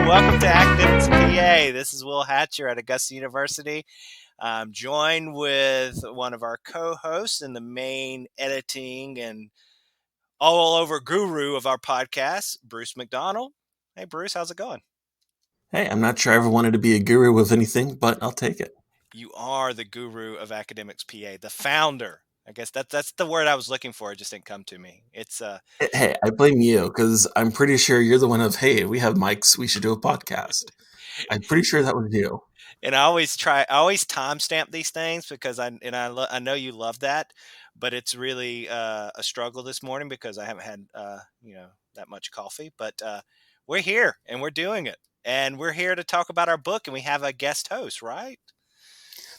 welcome to Academics PA. This is Will Hatcher at Augusta University. I'm joined with one of our co-hosts and the main editing and all over guru of our podcast, Bruce McDonald. Hey, Bruce, how's it going? Hey, I'm not sure I ever wanted to be a guru of anything, but I'll take it. You are the guru of Academics PA, the founder. I guess that's the word I was looking for. It just didn't come to me. It's Hey, I blame you because I'm pretty sure you're the one of, hey, we have mics, we should do a podcast. I'm pretty sure that was you. and I always timestamp these things because I know you love that, but it's really a struggle this morning because I haven't had that much coffee. But we're here and we're doing it, and we're here to talk about our book, and we have a guest host, right?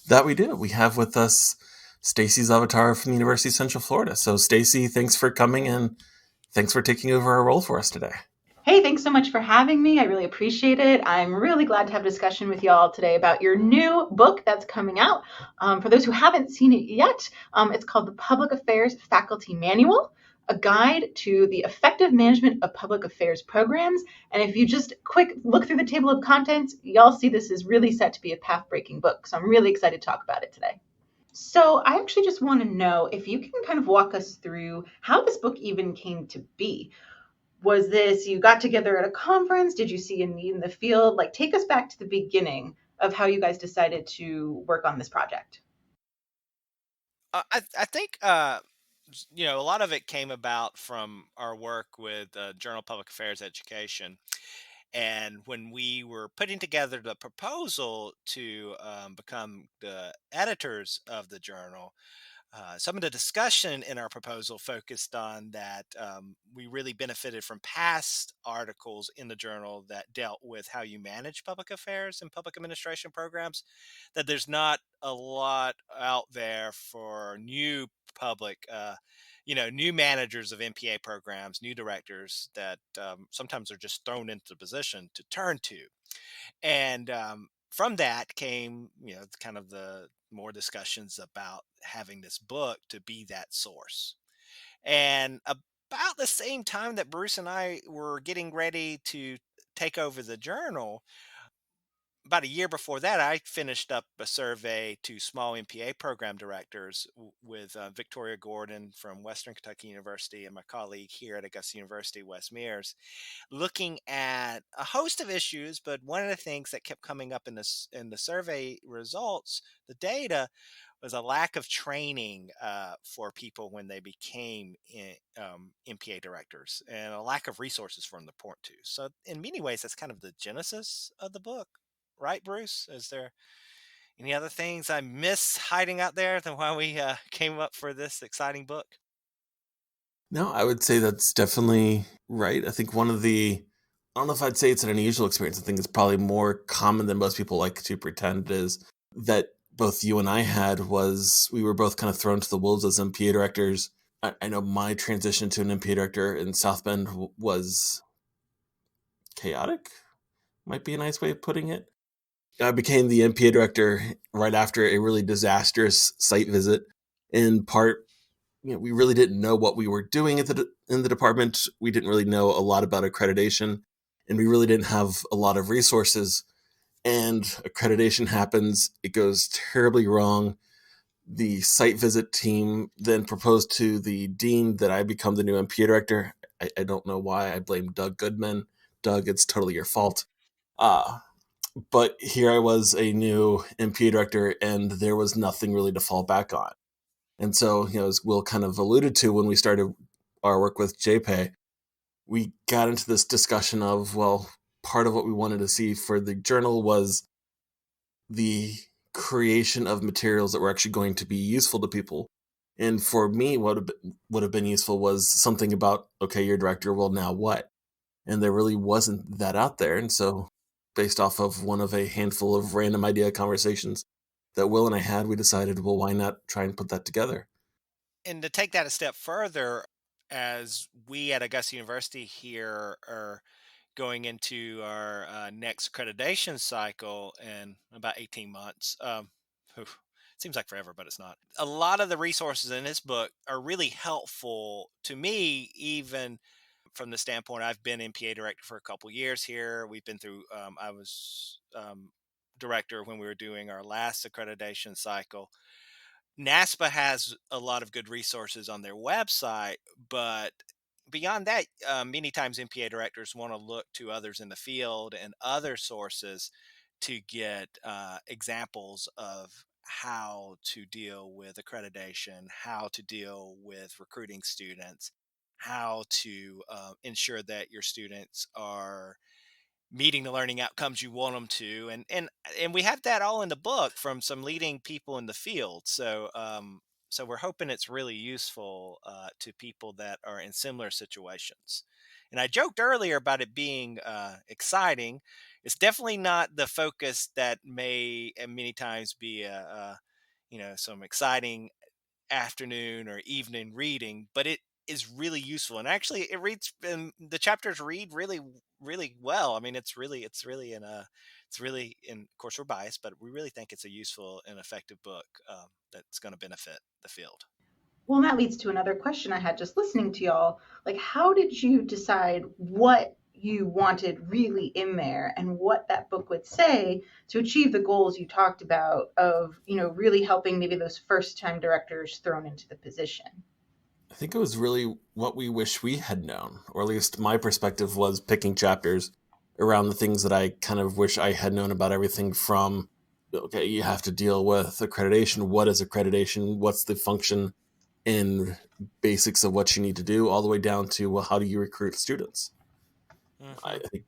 That we do. We have with us Staci Zavattaro from the University of Central Florida. So, Staci, thanks for coming and thanks for taking over our role for us today. Hey, thanks so much for having me. I really appreciate it. I'm really glad to have a discussion with y'all today about your new book that's coming out. For those who haven't seen it yet, it's called The Public Affairs Faculty Manual, a guide to the effective management of public affairs programs. And if you just quick look through the table of contents, y'all see this is really set to be a path-breaking book. So I'm really excited to talk about it today. So I actually just want to know if you can kind of walk us through how this book even came to be. Was this, you got together at a conference? Did you see a need in the field? Like, take us back to the beginning of how you guys decided to work on this project. I think a lot of it came about from our work with Journal of Public Affairs Education. And when we were putting together the proposal to become the editors of the journal, some of the discussion in our proposal focused on that we really benefited from past articles in the journal that dealt with how you manage public affairs and public administration programs, that there's not a lot out there for new public new managers of MPA programs, new directors that sometimes are just thrown into the position to turn to. And from that came, kind of the more discussions about having this book to be that source. And about the same time that Bruce and I were getting ready to take over the journal, about a year before that, I finished up a survey to small MPA program directors with Victoria Gordeon from Western Kentucky University and my colleague here at Augusta University, Wes Meares, looking at a host of issues. But one of the things that kept coming up in the survey results, the data, was a lack of training for people when they became MPA directors, and a lack of resources for them to point to. So in many ways, that's kind of the genesis of the book. Right, Bruce? Is there any other things I miss hiding out there than why we came up for this exciting book? No, I would say that's definitely right. I think I don't know if I'd say it's an unusual experience. I think it's probably more common than most people like to pretend it is, that both you and I had was we were both kind of thrown to the wolves as MPA directors. I know my transition to an MPA director in South Bend was chaotic, might be a nice way of putting it. I became the MPA director right after a really disastrous site visit. In part, we really didn't know what we were doing in the department. We didn't really know a lot about accreditation, and we really didn't have a lot of resources. And accreditation happens, it goes terribly wrong. The site visit team then proposed to the dean that I become the new MPA director. I don't know why. I blame Doug Goodman. Doug, it's totally your fault. But here I was, a new MPA director, and there was nothing really to fall back on. And so, as Will kind of alluded to when we started our work with JPay, we got into this discussion of, well, part of what we wanted to see for the journal was the creation of materials that were actually going to be useful to people. And for me, what would have been useful was something about, okay, you're a director, well, now what? And there really wasn't that out there. And so, based off of one of a handful of random idea conversations that Will and I had, we decided, well, why not try and put that together? And to take that a step further, as we at Augusta University here are going into our next accreditation cycle in about 18 months. Seems like forever, but it's not. A lot of the resources in this book are really helpful to me, even from the standpoint, I've been MPA director for a couple years here. We've been through. I was director when we were doing our last accreditation cycle. NASPA has a lot of good resources on their website, but beyond that, many times MPA directors want to look to others in the field and other sources to get examples of how to deal with accreditation, how to deal with recruiting students, how to ensure that your students are meeting the learning outcomes you want them to, and we have that all in the book from some leading people in the field. So we're hoping it's really useful to people that are in similar situations. And I joked earlier about it being exciting. It's definitely not the focus that may many times be some exciting afternoon or evening reading, but it is really useful. And actually it reads, and the chapters read really, really well. I mean, it's really, and of course we're biased, but we really think it's a useful and effective book that's going to benefit the field. Well, that leads to another question I had just listening to y'all. Like, how did you decide what you wanted really in there and what that book would say to achieve the goals you talked about of, really helping maybe those first time directors thrown into the position? I think it was really what we wish we had known, or at least my perspective was picking chapters around the things that I kind of wish I had known about everything from, okay, you have to deal with accreditation. What is accreditation? What's the function and basics of what you need to do, all the way down to, well, how do you recruit students? I Hmm. think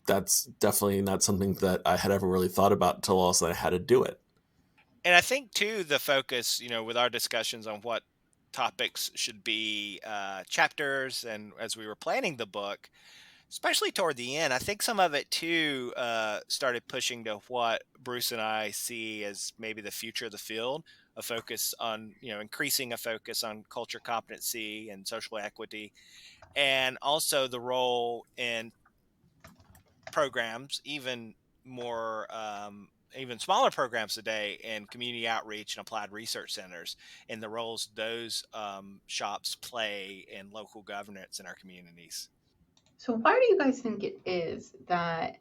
that's definitely not something that I had ever really thought about until also I had to do it. And I think too, the focus, with our discussions on what topics should be chapters, and as we were planning the book, especially toward the end, I think some of it too started pushing to what Bruce and I see as maybe the future of the field, a focus on, increasing a focus on culture competency and social equity, and also the role in programs, even smaller programs today in community outreach and applied research centers, and the roles those shops play in local governance in our communities. So, why do you guys think it is that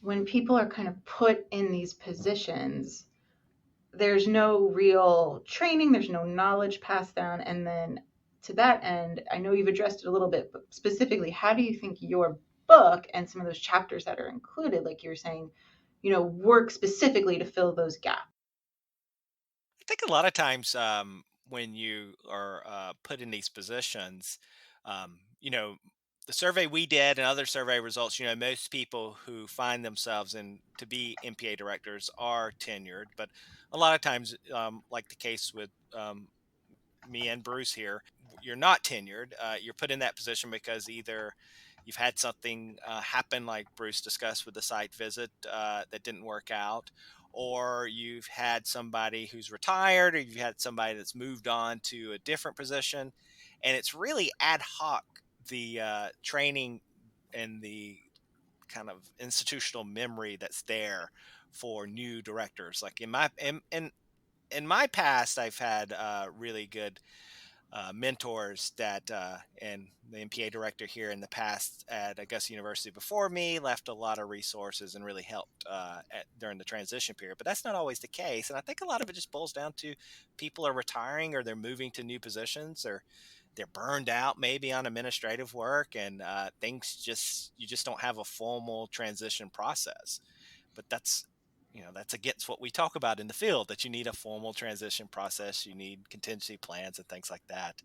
when people are kind of put in these positions, there's no real training, there's no knowledge passed down? And then to that end, I know you've addressed it a little bit, but specifically, how do you think your book and some of those chapters that are included, like you were saying, work specifically to fill those gaps? I think a lot of times when you are put in these positions, um, you know, the survey we did and other survey results, most people who find themselves in to be MPA directors are tenured, but a lot of times, like the case with me and Bruce here, you're not tenured. You're put in that position because either you've had something happen, like Bruce discussed with the site visit, that didn't work out, or you've had somebody who's retired, or you've had somebody that's moved on to a different position. And it's really ad hoc, the training and the kind of institutional memory that's there for new directors. Like in my past, I've had really good mentors that, and the MPA director here in the past at Augusta University before me left a lot of resources and really helped during the transition period. But that's not always the case. And I think a lot of it just boils down to people are retiring, or they're moving to new positions, or they're burned out maybe on administrative work, and you just don't have a formal transition process. But that's against what we talk about in the field, that you need a formal transition process, you need contingency plans and things like that.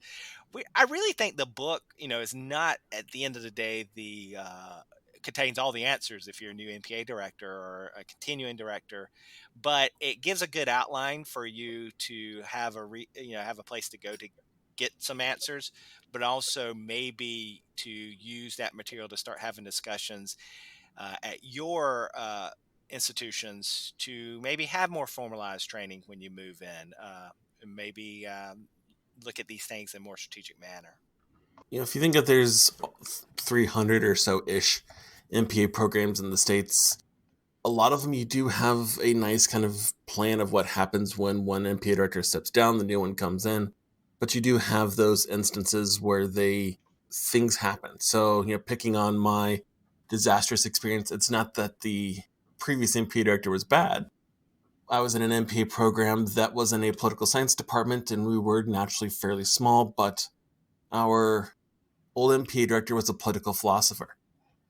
I really think the book, is not, at the end of the day, the contains all the answers if you're a new MPA director or a continuing director, but it gives a good outline for you to have have a place to go to get some answers, but also maybe to use that material to start having discussions at your institutions to maybe have more formalized training when you move in, and maybe look at these things in a more strategic manner. If you think that there's 300 or so ish MPA programs in the States, a lot of them you do have a nice kind of plan of what happens when one MPA director steps down, the new one comes in. But you do have those instances where they things happen. So, picking on my disastrous experience, it's not that the previous MPA director was bad. I was in an MPA program that was in a political science department, and we were naturally fairly small, but our old MPA director was a political philosopher.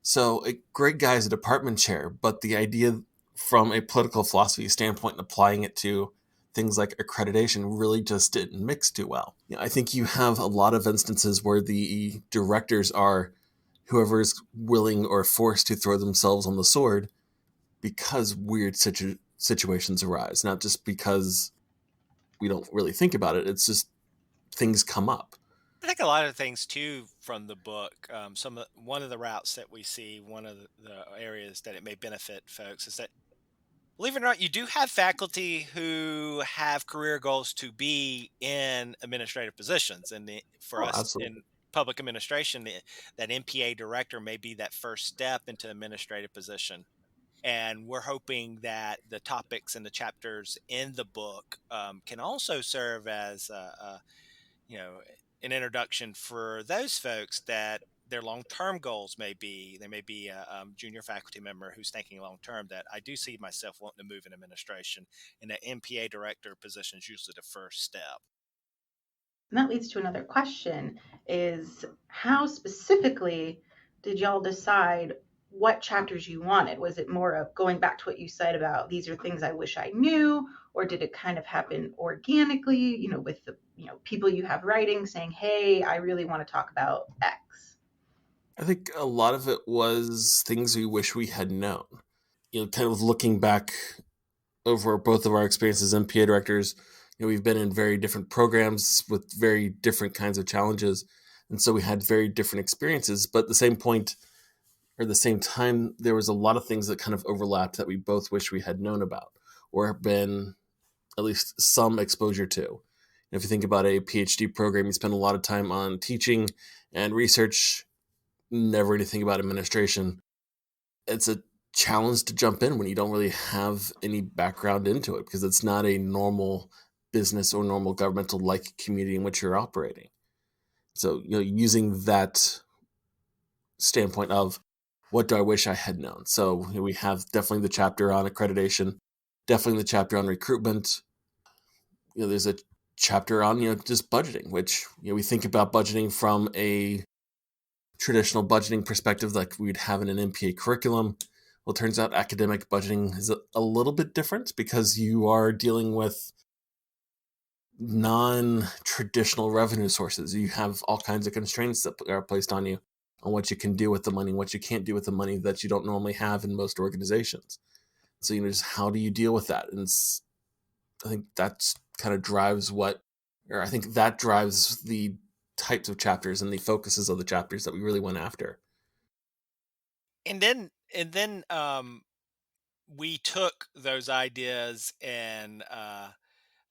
So a great guy as a department chair, but the idea from a political philosophy standpoint and applying it to things like accreditation really just didn't mix too well. I think you have a lot of instances where the directors are whoever's willing or forced to throw themselves on the sword because weird situations arise, not just because we don't really think about it. It's just things come up. I think a lot of things too from the book. One of the routes that we see, one of the areas that it may benefit folks is that, believe it or not, you do have faculty who have career goals to be in administrative positions, and for Oh, us absolutely. in public administration, that MPA director may be that first step into administrative position. And we're hoping that the topics and the chapters in the book can also serve as you know, an introduction for those folks that their long-term goals may be. There may be a junior faculty member who's thinking long-term that I do see myself wanting to move in administration, and that MPA director position is usually the first step. And that leads to another question is how specifically did y'all decide what chapters you wanted? Was it more of going back to what you said about these are things I wish I knew, or did it kind of happen organically, with the, people you have writing saying, hey, I really want to talk about X? I think a lot of it was things we wish we had known. Kind of looking back over both of our experiences as MPA directors, we've been in very different programs with very different kinds of challenges. And so we had very different experiences. But at the same point, or the same time, there was a lot of things that kind of overlapped that we both wish we had known about or been at least some exposure to. If you think about a PhD program, you spend a lot of time on teaching and research, never anything about administration. It's a challenge to jump in when you don't really have any background into it because it's not a normal business or normal governmental like community in which you're operating. So, using that standpoint of what do I wish I had known? So we have definitely the chapter on accreditation, definitely the chapter on recruitment. There's a chapter on, just budgeting, which, we think about budgeting from a traditional budgeting perspective like we'd have in an MPA curriculum. Well, it turns out academic budgeting is a little bit different because you are dealing with non-traditional revenue sources. You have all kinds of constraints that are placed on you on what you can do with the money, what you can't do with the money that you don't normally have in most organizations. So, just how do you deal with that? And I think that's kind of drives I think that drives the types of chapters and the focuses of the chapters that we really went after. And then we took those ideas and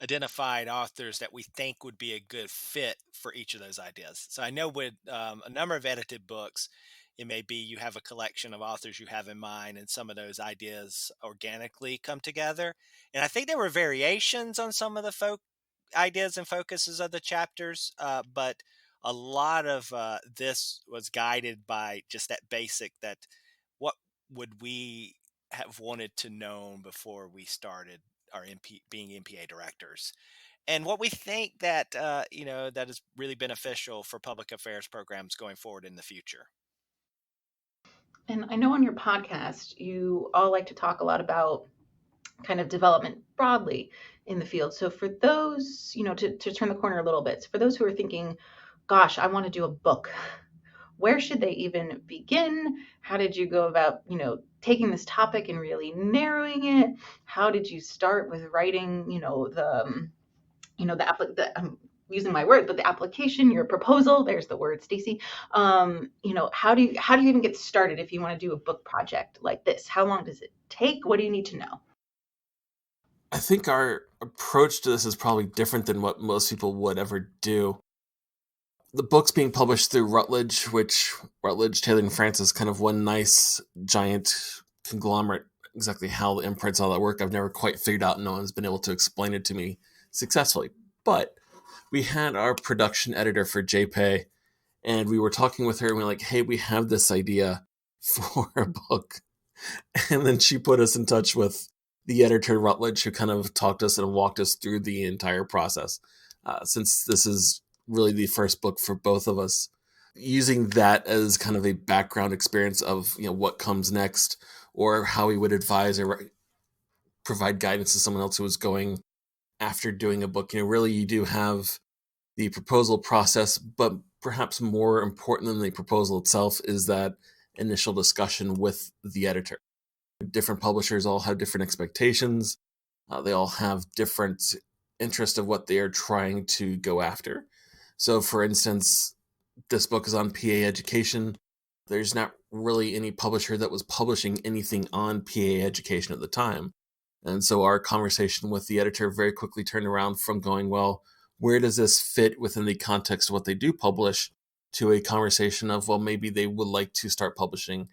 identified authors that we think would be a good fit for each of those ideas. So I know with a number of edited books, it may be you have a collection of authors you have in mind, and some of those ideas organically come together. And I think there were variations on some of the ideas and focuses of the chapters, but a lot of this was guided by just that basic that what would we have wanted to know before we started our being MPA directors, and what we think that that is really beneficial for public affairs programs going forward in the future. And I know on your podcast, you all like to talk a lot about kind of development broadly in the field. So for those, to turn the corner a little bit, so for those who are thinking, gosh, I want to do a book, where should they even begin? How did you go about, taking this topic and really narrowing it? How did you start with writing, I'm using my word, but the application, your proposal, there's the word, Staci. How do you even get started if you want to do a book project like this? How long does it take? What do you need to know? I think our approach to this is probably different than what most people would ever do. The book's being published through Routledge, which Routledge, Taylor and Francis, kind of one nice giant conglomerate. Exactly how the imprints, all that work, I've never quite figured out. No one's been able to explain it to me successfully. But we had our production editor for JPay, And we were talking with her and we were like, hey, we have this idea for a book. And then she put us in touch with the editor, Rutledge, who kind of talked us and walked us through the entire process. Since this is really the first book for both of us, using that as kind of a background experience of, what comes next, or how we would advise or provide guidance to someone else who was going after doing a book. Really you do have the proposal process, but perhaps more important than the proposal itself is that initial discussion with the editor. Different publishers all have different expectations. They all have different interest of what they are trying to go after. So, for instance, this book is on PA education. There's not really any publisher that was publishing anything on PA education at the time. And so our conversation with the editor very quickly turned around from going, well, where does this fit within the context of what they do publish, to a conversation of, well, maybe they would like to start publishing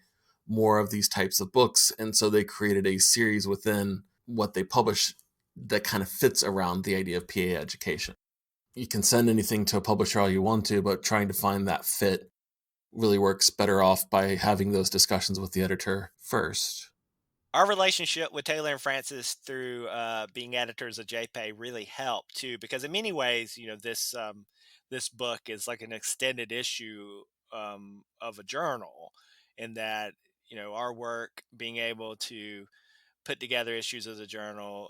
more of these types of books. And so they created a series within what they publish that kind of fits around the idea of PA education. You can send anything to a publisher all you want to, but trying to find that fit really works better off by having those discussions with the editor first. Our relationship with Taylor and Francis through being editors of JPay really helped too, because in many ways, this book is like an extended issue of a journal, in that our work being able to put together issues of the journal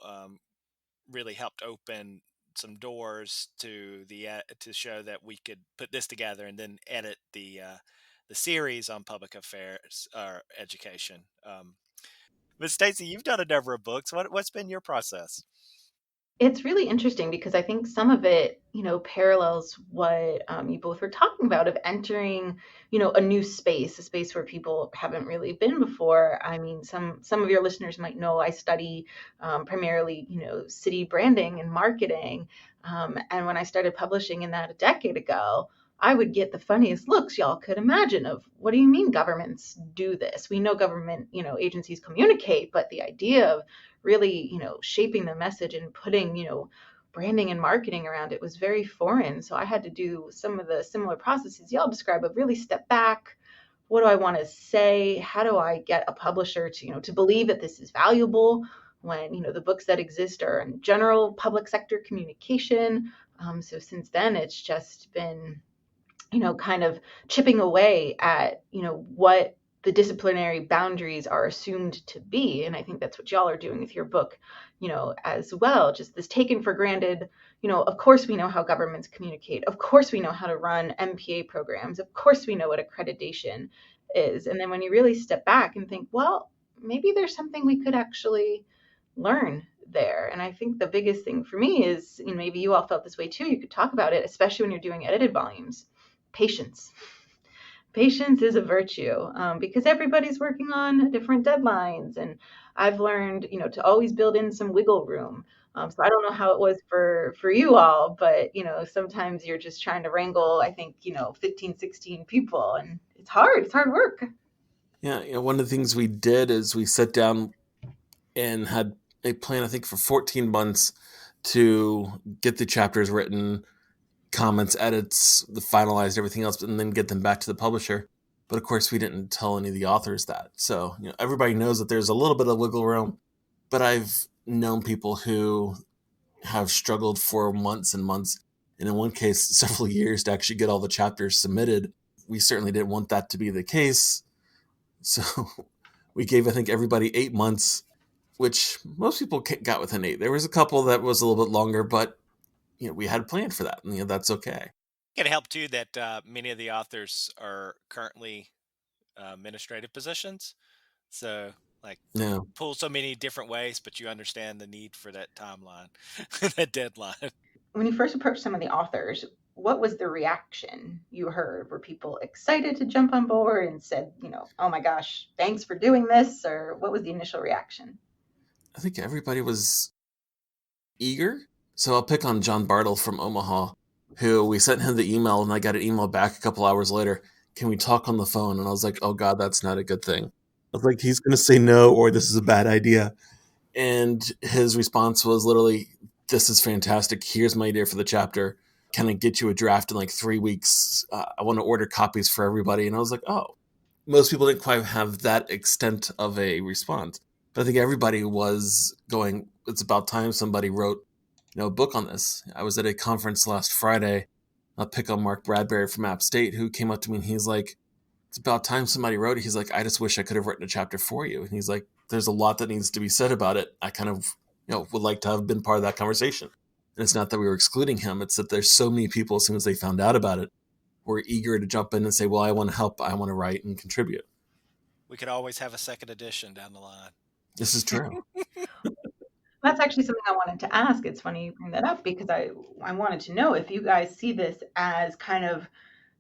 really helped open some doors to show that we could put this together and then edit the series on public affairs or education. But Stacy, you've done a number of books. What's been your process? It's really interesting because I think some of it, parallels what you both were talking about, of entering, a new space, a space where people haven't really been before. I mean, some of your listeners might know I study primarily, city branding and marketing. And when I started publishing in that a decade ago, I would get the funniest looks y'all could imagine of, what do you mean governments do this? We know government, agencies communicate, but the idea of really, shaping the message and putting, branding and marketing around it was very foreign. So I had to do some of the similar processes y'all describe, of really step back. What do I want to say? How do I get a publisher to, to believe that this is valuable, when, the books that exist are in general public sector communication. So since then, it's just been, kind of chipping away at, what the disciplinary boundaries are assumed to be. And I think that's what y'all are doing with your book, as well. Just this taken for granted, of course we know how governments communicate. Of course we know how to run MPA programs. Of course we know what accreditation is. And then when you really step back and think, well, maybe there's something we could actually learn there. And I think the biggest thing for me is, maybe you all felt this way too, you could talk about it, especially when you're doing edited volumes: patience. Patience is a virtue, because everybody's working on different deadlines. And I've learned, to always build in some wiggle room. So I don't know how it was for you all, but, sometimes you're just trying to wrangle, I think, 15, 16 people, and it's hard. It's hard work. Yeah, one of the things we did is we sat down and had a plan, I think, for 14 months to get the chapters written, comments, edits, the finalized, everything else, and then get them back to the publisher. But of course, we didn't tell any of the authors that. So, everybody knows that there's a little bit of wiggle room, but I've known people who have struggled for months and months, and in one case, several years, to actually get all the chapters submitted. We certainly didn't want that to be the case. So we gave, I think, everybody 8 months, which most people got within 8. There was a couple that was a little bit longer, but we had planned for that, and that's okay. It can help too that many of the authors are currently administrative positions, so like Yeah. pull so many different ways, but you understand the need for that timeline, that deadline. When you first approached some of the authors, what was the reaction you heard? Were people excited to jump on board and said, oh my gosh, thanks for doing this? Or what was the initial reaction? I think everybody was eager. So I'll pick on John Bartle from Omaha, who we sent him the email, and I got an email back a couple hours later. Can we talk on the phone? And I was like, oh God, that's not a good thing. I was like, he's going to say no, or this is a bad idea. And his response was literally, this is fantastic. Here's my idea for the chapter. kind of get you a draft in like 3 weeks. I want to order copies for everybody. And I was like, oh, most people didn't quite have that extent of a response. But I think everybody was going, it's about time somebody wrote, a book on this. I was at a conference last Friday. I'll pick on Mark Bradbury from App State, who came up to me and he's like, it's about time somebody wrote it. He's like, I just wish I could have written a chapter for you. And he's like, there's a lot that needs to be said about it. I kind of, would like to have been part of that conversation. And it's not that we were excluding him. It's that there's so many people, as soon as they found out about it, were eager to jump in and say, well, I want to help. I want to write and contribute. We could always have a second edition down the line. This is true. That's actually something I wanted to ask. It's funny you bring that up because I wanted to know if you guys see this as kind of,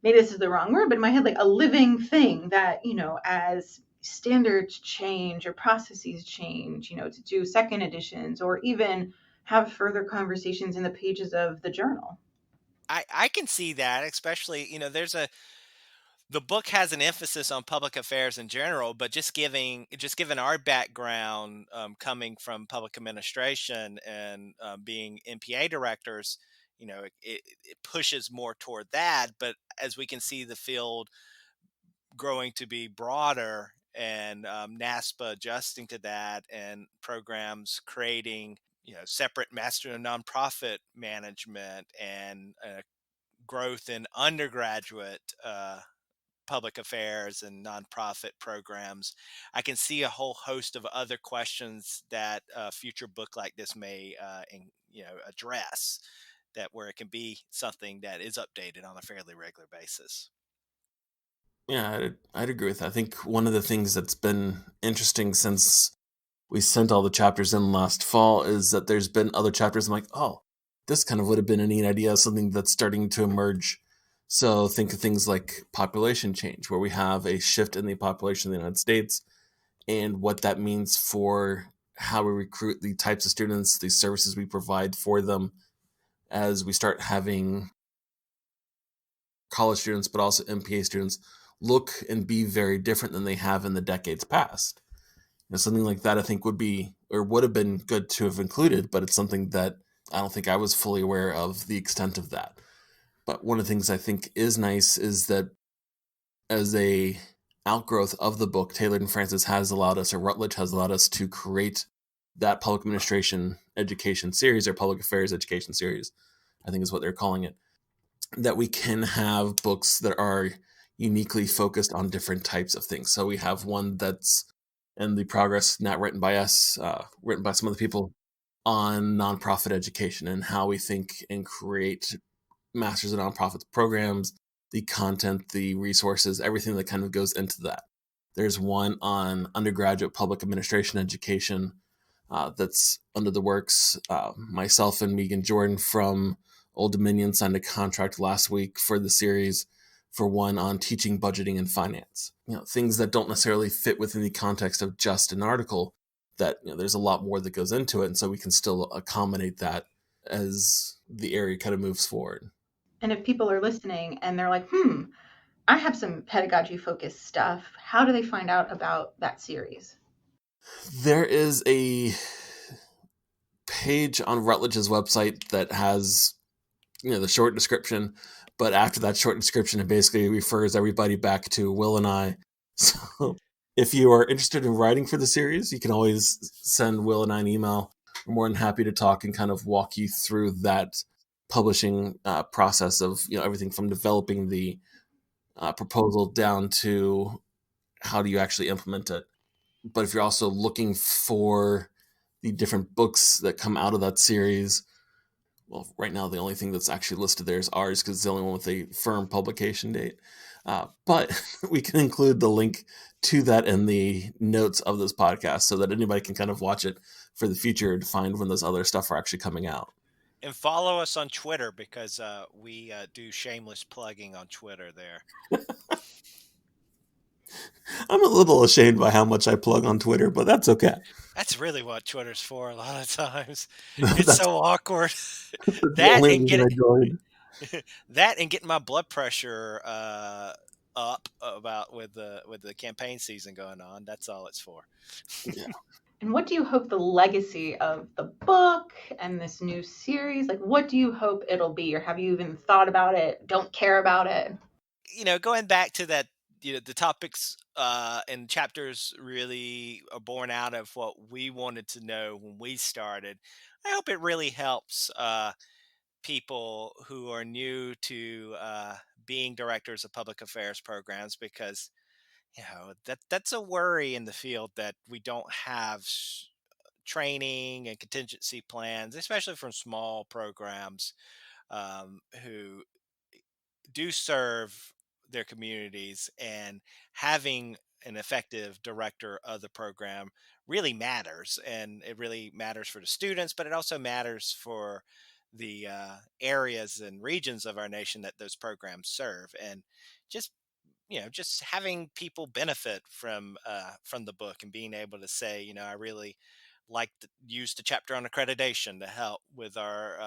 maybe this is the wrong word, but in my head, like a living thing that, as standards change or processes change, to do second editions or even have further conversations in the pages of the journal. I can see that, especially, the book has an emphasis on public affairs in general, but just given our background, coming from public administration and being MPA directors, it pushes more toward that. But as we can see the field growing to be broader and NASPA adjusting to that and programs creating, separate master and nonprofit management and growth in undergraduate public affairs and nonprofit programs, I can see a whole host of other questions that a future book like this may, address. That where it can be something that is updated on a fairly regular basis. Yeah, I'd agree with that. I think one of the things that's been interesting since we sent all the chapters in last fall is that there's been other chapters. I'm like, oh, this kind of would have been a neat idea, something that's starting to emerge. So think of things like population change, where we have a shift in the population of the United States and what that means for how we recruit the types of students, the services we provide for them as we start having college students, but also MPA students look and be very different than they have in the decades past. Something like that I think would be or would have been good to have included, but it's something that I don't think I was fully aware of the extent of that. But one of the things I think is nice is that as a outgrowth of the book, Taylor and Francis has allowed us, or Routledge has allowed us to create that public administration education series or public affairs education series, I think is what they're calling it, that we can have books that are uniquely focused on different types of things. So we have one that's in the progress, not written by us, written by some other people on nonprofit education and how we think and create masters of nonprofit programs, the content, the resources, everything that kind of goes into that. There's one on undergraduate public administration education that's under the works. Myself and Megan Jordan from Old Dominion signed a contract last week for the series for one on teaching budgeting and finance. Things that don't necessarily fit within the context of just an article, that there's a lot more that goes into it. And so we can still accommodate that as the area kind of moves forward. And if people are listening and they're like, I have some pedagogy focused stuff, how do they find out about that series? There is a page on Routledge's website that has, the short description, but after that short description, it basically refers everybody back to Will and I. So if you are interested in writing for the series, you can always send Will and I an email. We're more than happy to talk and kind of walk you through that publishing process of everything from developing the proposal down to how do you actually implement it. But if you're also looking for the different books that come out of that series, well, right now the only thing that's actually listed there is ours because it's the only one with a firm publication date. But we can include the link to that in the notes of this podcast so that anybody can kind of watch it for the future to find when those other stuff are actually coming out. And follow us on Twitter because we do shameless plugging on Twitter there. I'm a little ashamed by how much I plug on Twitter, but that's okay. That's really what Twitter's for a lot of times. It's so awkward. that and getting my blood pressure up about with the campaign season going on. That's all it's for. Yeah. And what do you hope the legacy of the book and this new series? Like, what do you hope it'll be, or have you even thought about it? Don't care about it? Going back to that, the topics and chapters really are born out of what we wanted to know when we started. I hope it really helps people who are new to being directors of public affairs programs, because that's a worry in the field, that we don't have training and contingency plans, especially from small programs who do serve their communities. And having an effective director of the program really matters, and it really matters for the students, but it also matters for the areas and regions of our nation that those programs serve. And just just having people benefit from the book, and being able to say, I really like to use the chapter on accreditation to help with our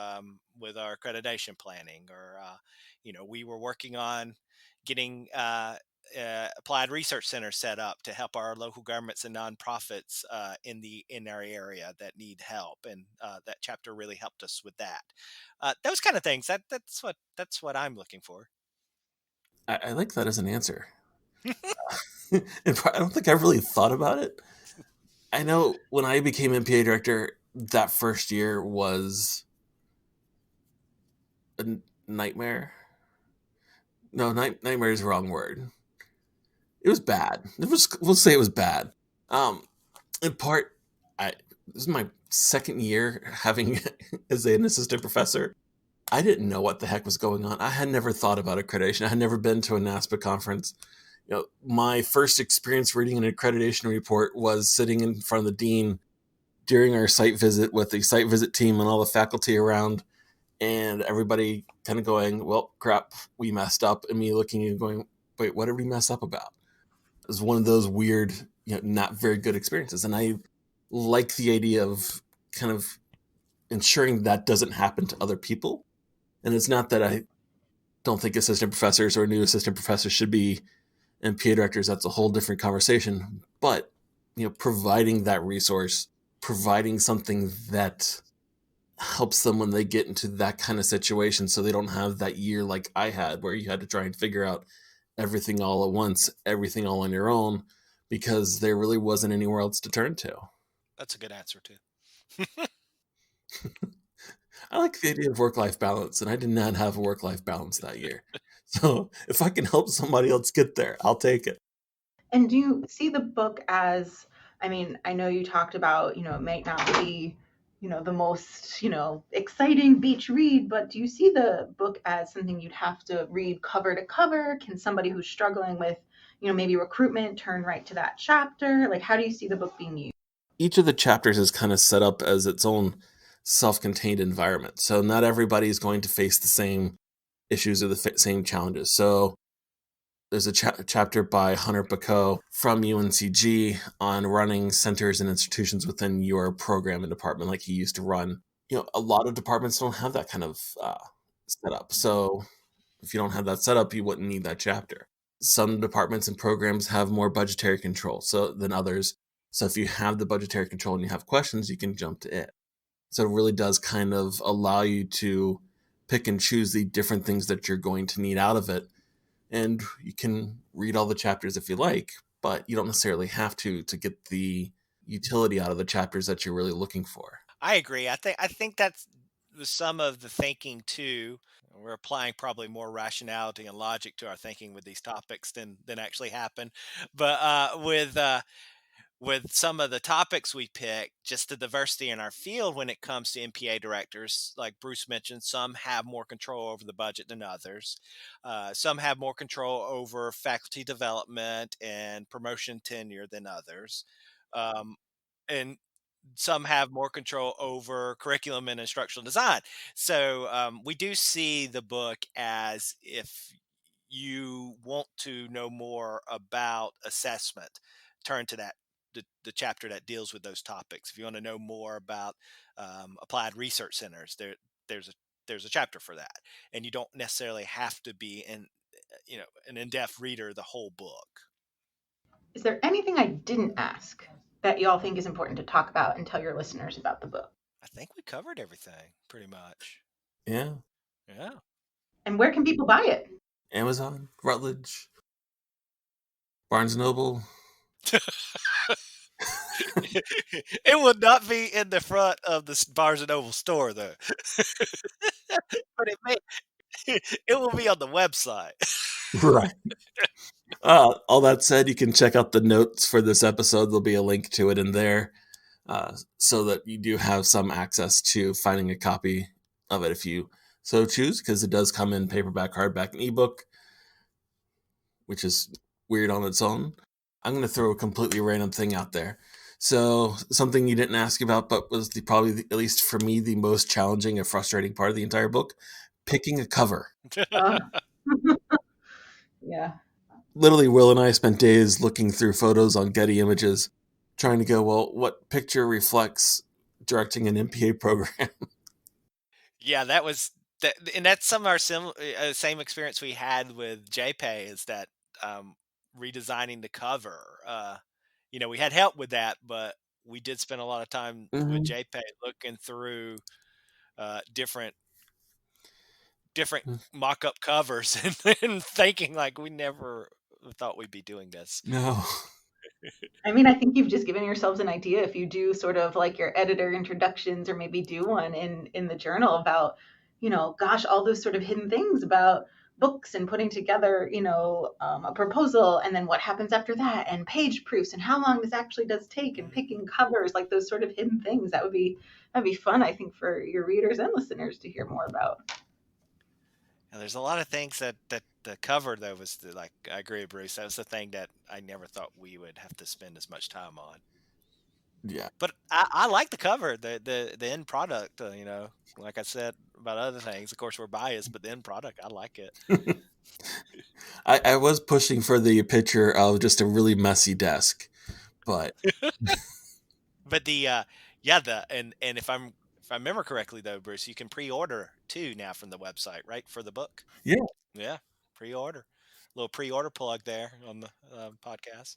accreditation planning. Or we were working on getting applied research centers set up to help our local governments and nonprofits in our area that need help, and that chapter really helped us with that. Those kind of things. That's what I'm looking for. I like that as an answer. And I don't think I've really thought about it. I know when I became MPA director, that first year was a nightmare. No, nightmare is the wrong word. It was bad. We'll say it was bad. In part, this is my second year having as an assistant professor. I didn't know what the heck was going on. I had never thought about accreditation. I had never been to a NASPA conference. My first experience reading an accreditation report was sitting in front of the dean during our site visit with the site visit team and all the faculty around, and everybody kind of going, well, crap, we messed up. And me looking and going, wait, what did we mess up about? It was one of those weird, not very good experiences. And I like the idea of kind of ensuring that doesn't happen to other people. And it's not that I don't think assistant professors or new assistant professors should be MPA directors. That's a whole different conversation. But, providing that resource, providing something that helps them when they get into that kind of situation, so they don't have that year like I had, where you had to try and figure out everything all at once, everything all on your own, because there really wasn't anywhere else to turn to. That's a good answer too. I like the idea of work-life balance, and I did not have a work-life balance that year. So if I can help somebody else get there, I'll take it. And do you see the book as, I mean, I know you talked about, it might not be, the most, exciting beach read, but do you see the book as something you'd have to read cover to cover? Can somebody who's struggling with, maybe recruitment turn right to that chapter? Like, how do you see the book being used? Each of the chapters is kind of set up as its own self-contained environment. So not everybody is going to face the same issues or the same challenges. So there's a chapter by Hunter Bacot from UNCG on running centers and institutions within your program and department like he used to run. A lot of departments don't have that kind of setup. So if you don't have that setup, you wouldn't need that chapter. Some departments and programs have more budgetary control than others. So if you have the budgetary control and you have questions, you can jump to it. So it really does kind of allow you to pick and choose the different things that you're going to need out of it. And you can read all the chapters if you like, but you don't necessarily have to get the utility out of the chapters that you're really looking for. I agree. I think that's some of the thinking too. We're applying probably more rationality and logic to our thinking with these topics than actually happen. But with some of the topics we pick, just the diversity in our field when it comes to MPA directors, like Bruce mentioned, some have more control over the budget than others. Some have more control over faculty development and promotion tenure than others. Um, and some have more control over curriculum and instructional design. So we do see the book as, if you want to know more about assessment, turn to the chapter that deals with those topics. If you want to know more about applied research centers, there's a chapter for that, and you don't necessarily have to be an in-depth reader the whole book. Is there anything I didn't ask that y'all think is important to talk about and tell your listeners about the book? I think we covered everything pretty much. Yeah. Yeah. And where can people buy it? Amazon, Rutledge, Barnes & Noble. It will not be in the front of the Barnes and Noble store, though. But it may. It will be on the website. Right. All that said, you can check out the notes for this episode. There'll be a link to it in there, so that you do have some access to finding a copy of it if you so choose, because it does come in paperback, hardback, and ebook, which is weird on its own. I'm going to throw a completely random thing out there. So something you didn't ask about, but was at least for me, the most challenging and frustrating part of the entire book, picking a cover. Uh, yeah. Literally, Will and I spent days looking through photos on Getty Images, trying to go, well, what picture reflects directing an MPA program? Yeah, that was that, and that's some of our same experience we had with JPay, is that redesigning the cover. We had help with that, but we did spend a lot of time with Mm-hmm. JPay looking through different mock-up covers and thinking like we never thought we'd be doing this. No. I mean, I think you've just given yourselves an idea if you do sort of like your editor introductions, or maybe do one in the journal about, gosh, all those sort of hidden things about books, and putting together, a proposal, and then what happens after that, and page proofs, and how long this actually does take, and picking covers, like those sort of hidden things. That'd be fun, I think, for your readers and listeners to hear more about. And there's a lot of things that the cover, though, was like, I agree with Bruce. That was the thing that I never thought we would have to spend as much time on. Yeah. But I like the cover, the end product. Like I said about other things, of course we're biased, but the end product, I like it. I was pushing for the picture of just a really messy desk, but But and if I remember correctly, though, Bruce, you can pre-order too now from the website, right, for the book. yeah, Yeah, pre-order. Little pre-order plug there on the podcast.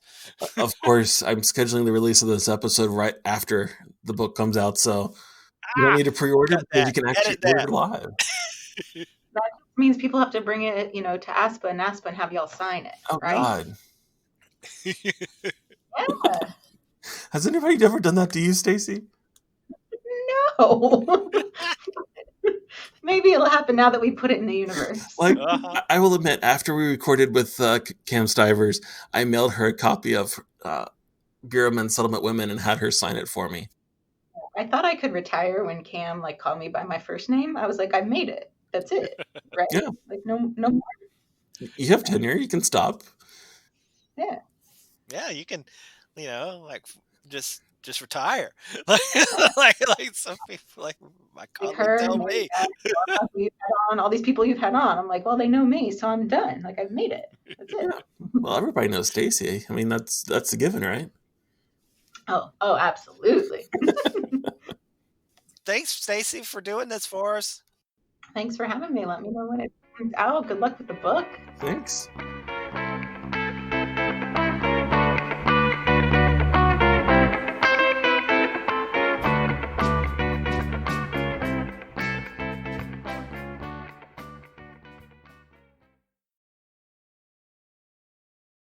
of course, I'm scheduling the release of this episode right after the book comes out, so you don't Ah, need to pre-order cut because that. you can actually Edit order that. live. That means people have to bring it, to ASPA, and ASPA and have y'all sign it, Oh right? God, Yeah. has anybody ever done that to you, Stacy? No. Maybe it'll happen now that we put it in the universe. Like, Uh-huh. I will admit, after we recorded with Cam Stivers, I mailed her a copy of Bureau of Men's Settlement Women and had her sign it for me. I thought I could retire when Cam called me by my first name. I was like, I made it. That's it, right? Yeah. Like no more. You have tenure. You can stop. Yeah. Yeah, you can, like just retire. like some people, like my Like colleague her and told Mary me. Beth, you've had on, all these people you've had on. I'm like, well, they know me, so I'm done. Like I've made it. That's it. Yeah. Well, everybody knows Stacy. I mean, that's a given, right? Oh, absolutely. Thanks, Stacy, for doing this for us. Thanks for having me. Let me know when it comes out. Good luck with the book. Thanks.